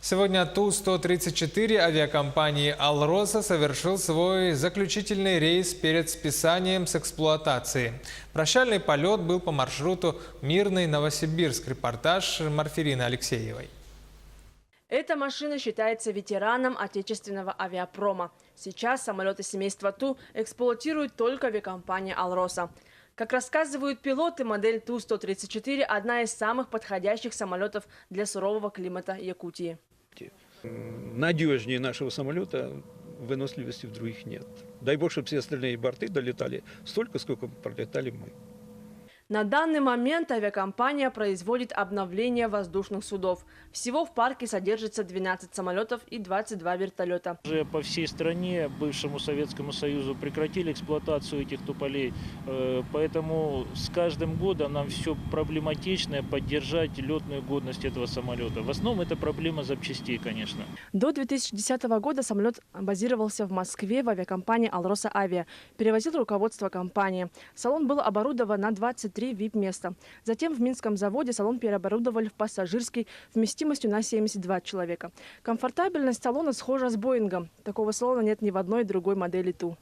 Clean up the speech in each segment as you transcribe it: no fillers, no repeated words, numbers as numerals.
Сегодня Ту-134 авиакомпании «Алроса» совершил свой заключительный рейс перед списанием с эксплуатации. Прощальный полет был по маршруту Мирный-Новосибирск. Репортаж Марфирины Алексеевой. Эта машина считается ветераном отечественного авиапрома. Сейчас самолеты семейства Ту эксплуатирует только авиакомпания «Алроса». Как рассказывают пилоты, модель Ту-134 – одна из самых подходящих самолетов для сурового климата Якутии. Надежнее нашего самолета выносливости в других нет. Дай бог, чтобы все остальные борты долетали столько, сколько пролетали мы. На данный момент авиакомпания производит обновление воздушных судов. Всего в парке содержится 12 самолетов и 22 вертолета. Уже по всей стране, бывшему Советскому Союзу, прекратили эксплуатацию этих туполей. Поэтому с каждым годом нам все проблематичнее поддержать летную годность этого самолета. В основном это проблема запчастей, конечно. До 2010 года самолет базировался в Москве в авиакомпании «Алроса Авиа». Перевозил руководство компании. Салон был оборудован на 23 VIP-места. Затем в Минском заводе салон переоборудовали в пассажирский вместимостью на 72 человека. Комфортабельность салона схожа с Боингом. Такого салона нет ни в одной другой модели Ту.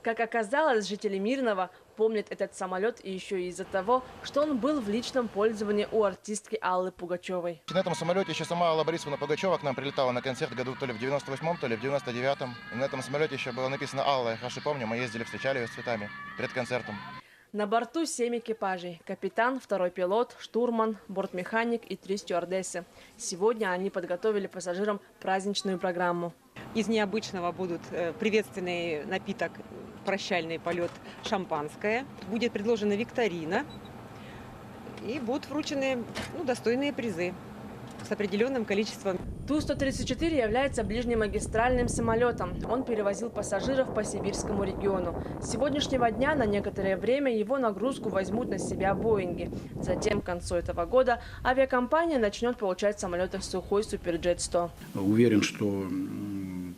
Как оказалось, жители Мирного помнят этот самолет и еще и из-за того, что он был в личном пользовании у артистки Аллы Пугачевой. На этом самолете еще сама Алла Борисовна Пугачева к нам прилетала на концерт году то ли в 98-м, то ли в 99-м. И на этом самолете еще было написано «Алла». Я хорошо помню, мы ездили, встречали ее с цветами перед концертом. На борту 7 экипажей. Капитан, второй пилот, штурман, бортмеханик и 3 стюардессы. Сегодня они подготовили пассажирам праздничную программу. Из необычного будут приветственный напиток, прощальный полет, шампанское. Будет предложена викторина и будут вручены достойные призы с определенным количеством. Ту-134 является ближнемагистральным самолетом. Он перевозил пассажиров по сибирскому региону. С сегодняшнего дня на некоторое время его нагрузку возьмут на себя Боинги. Затем, к концу этого года, авиакомпания начнет получать самолеты Сухой Суперджет-100. Уверен, что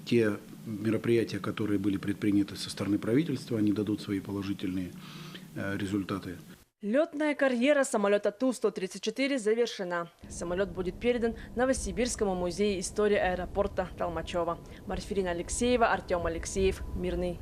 те мероприятия, которые были предприняты со стороны правительства, они дадут свои положительные результаты. Летная карьера самолета Ту-134 завершена. Самолет будет передан Новосибирскому музею истории аэропорта Толмачева. Марфирина Алексеева, Артем Алексеев, Мирный.